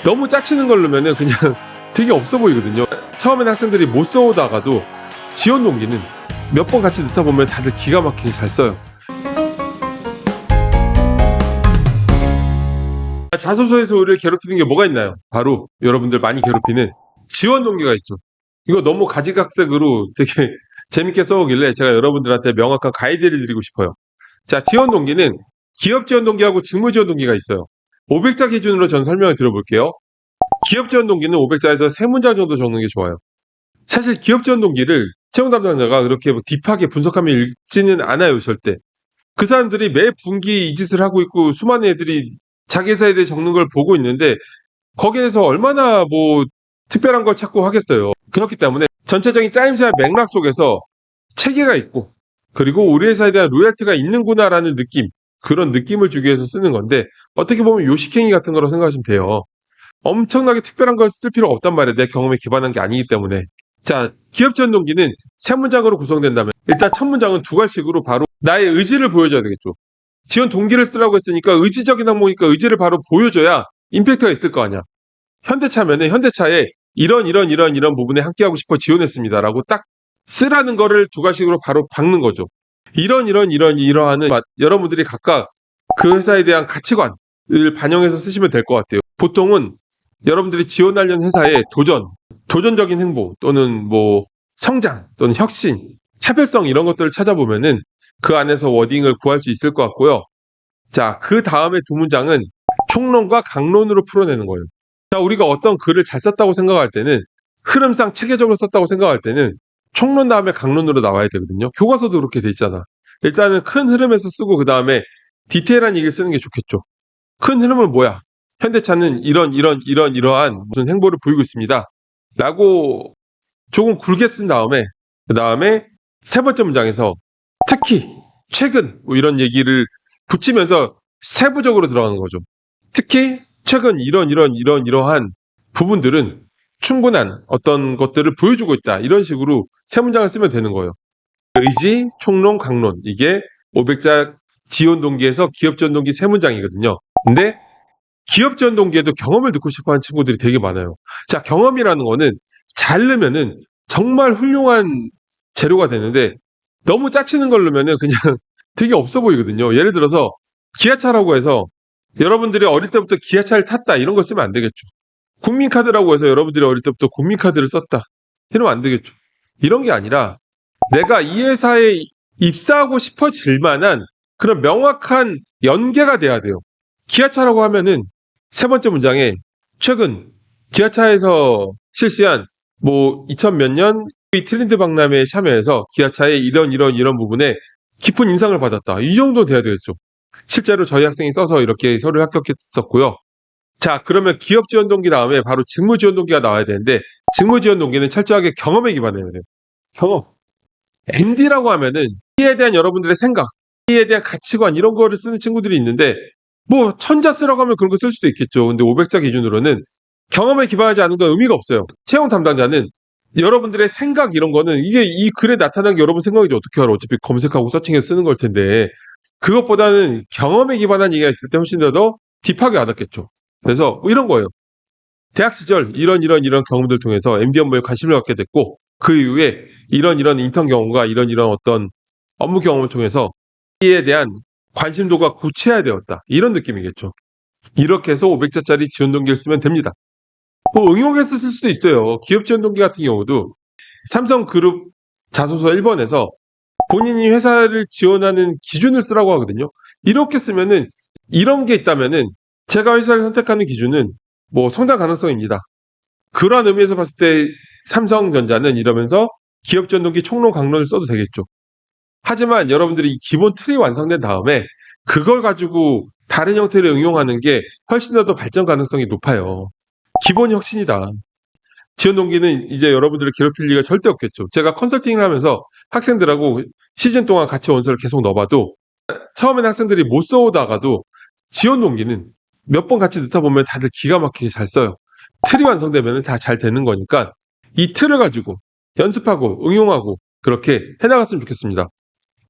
너무 짜치는 걸 넣으면은 그냥 되게 없어 보이거든요. 처음엔 학생들이 못 써오다가도 지원 동기는 몇 번 같이 넣다 보면 다들 기가 막히게 잘 써요. 자소서에서 우리를 괴롭히는 게 뭐가 있나요? 바로 여러분들 많이 괴롭히는 지원 동기가 있죠. 이거 너무 가지각색으로 되게 재밌게 써오길래 제가 여러분들한테 명확한 가이드를 드리고 싶어요. 자, 지원 동기는 기업 지원 동기하고 직무 지원 동기가 있어요. 500자 기준으로 전 설명을 드려볼게요. 기업 지원 동기는 500자에서 3문장 정도 적는 게 좋아요. 사실 기업 지원 동기를 채용 담당자가 그렇게 딥하게 분석하면 읽지는 않아요, 절대. 그 사람들이 매 분기 이 짓을 하고 있고 수많은 애들이 자기 회사에 대해 적는 걸 보고 있는데 거기에서 얼마나 특별한 걸 찾고 하겠어요. 그렇기 때문에 전체적인 짜임새와 맥락 속에서 체계가 있고 그리고 우리 회사에 대한 로열티가 있는구나라는 느낌, 그런 느낌을 주기 위해서 쓰는 건데 어떻게 보면 요식행위 같은 거라고 생각하시면 돼요. 엄청나게 특별한 걸 쓸 필요가 없단 말이에요. 내 경험에 기반한 게 아니기 때문에. 자, 기업 지원 동기는 3문장으로 구성된다면 일단 첫 문장은 두 가지식으로 바로 나의 의지를 보여줘야 되겠죠. 지원 동기를 쓰라고 했으니까 의지적인 항목이니까 의지를 바로 보여줘야 임팩트가 있을 거 아니야. 현대차면은 현대차에 이런 부분에 함께하고 싶어 지원했습니다라고 딱 쓰라는 거를 두 가지식으로 바로 박는 거죠. 이러하는 여러분들이 각각 그 회사에 대한 가치관을 반영해서 쓰시면 될 것 같아요. 보통은 여러분들이 지원하려는 회사의 도전적인 행보 또는 성장 또는 혁신, 차별성 이런 것들을 찾아보면은 그 안에서 워딩을 구할 수 있을 것 같고요. 자, 그 다음에 두 문장은 총론과 강론으로 풀어내는 거예요. 자, 우리가 어떤 글을 잘 썼다고 생각할 때는 흐름상 체계적으로 썼다고 생각할 때는 총론 다음에 강론으로 나와야 되거든요. 교과서도 그렇게 돼 있잖아. 일단은 큰 흐름에서 쓰고 그 다음에 디테일한 얘기를 쓰는 게 좋겠죠. 큰 흐름은 뭐야? 현대차는 이러한 무슨 행보를 보이고 있습니다. 라고 조금 굵게 쓴 다음에 그 다음에 세 번째 문장에서 특히 최근 이런 얘기를 붙이면서 세부적으로 들어가는 거죠. 특히 최근 이러한 부분들은 충분한 어떤 것들을 보여주고 있다. 이런 식으로 세 문장을 쓰면 되는 거예요. 의지, 총론, 강론. 이게 500자 지원 동기에서 기업 지원 동기 세 문장이거든요. 근데 기업 지원 동기에도 경험을 듣고 싶어 하는 친구들이 되게 많아요. 자, 경험이라는 거는 잘 넣으면은 정말 훌륭한 재료가 되는데 너무 짜치는 걸 넣으면은 그냥 되게 없어 보이거든요. 예를 들어서 기아차라고 해서 여러분들이 어릴 때부터 기아차를 탔다 이런 거 쓰면 안 되겠죠. 국민카드라고 해서 여러분들이 어릴 때부터 국민카드를 썼다 이러면 안 되겠죠. 이런 게 아니라 내가 이 회사에 입사하고 싶어질 만한 그런 명확한 연계가 돼야 돼요. 기아차라고 하면은 세 번째 문장에 최근 기아차에서 실시한 2000 몇 년 트렌드 박람회에 참여해서 기아차의 이런 부분에 깊은 인상을 받았다. 이 정도 돼야 되겠죠. 실제로 저희 학생이 써서 이렇게 서류 합격했었고요. 자, 그러면 기업 지원 동기 다음에 바로 직무 지원 동기가 나와야 되는데 직무 지원 동기는 철저하게 경험에 기반해야 돼요. 경험. MD라고 하면은 이에 대한 여러분들의 생각, 이에 대한 가치관 이런 거를 쓰는 친구들이 있는데 천자 쓰라고 하면 그런 거 쓸 수도 있겠죠. 근데 500자 기준으로는 경험에 기반하지 않은 건 의미가 없어요. 채용 담당자는 여러분들의 생각 이런 거는 이게 이 글에 나타난 게 여러분 생각이지 어떻게 알아. 어차피 검색하고 서칭해서 쓰는 걸 텐데 그것보다는 경험에 기반한 얘기가 있을 때 훨씬 더 딥하게 와닿겠죠. 그래서 이런 거예요. 대학 시절 이런 경험들 통해서 MD 업무에 관심을 갖게 됐고 그 이후에 이런 인턴 경험과 이런 어떤 업무 경험을 통해서 이에 대한 관심도가 구체화되었다. 이런 느낌이겠죠. 이렇게 해서 500자짜리 지원 동기를 쓰면 됩니다. 응용해서 쓸 수도 있어요. 기업 지원 동기 같은 경우도 삼성그룹 자소서 1번에서 본인이 회사를 지원하는 기준을 쓰라고 하거든요. 이렇게 쓰면은 이런 게 있다면은 제가 회사를 선택하는 기준은 성장 가능성입니다. 그러한 의미에서 봤을 때 삼성전자는 이러면서 기업 지원 동기 총론 강론을 써도 되겠죠. 하지만 여러분들이 이 기본 틀이 완성된 다음에 그걸 가지고 다른 형태를 응용하는 게 훨씬 더 발전 가능성이 높아요. 기본 혁신이다. 지원 동기는 이제 여러분들을 괴롭힐 리가 절대 없겠죠. 제가 컨설팅을 하면서 학생들하고 시즌 동안 같이 원서를 계속 넣어봐도 처음에는 학생들이 못 써오다가도 지원 동기는 몇 번 같이 넣다 보면 다들 기가 막히게 잘 써요. 틀이 완성되면 다 잘 되는 거니까 이 틀을 가지고 연습하고 응용하고 그렇게 해나갔으면 좋겠습니다.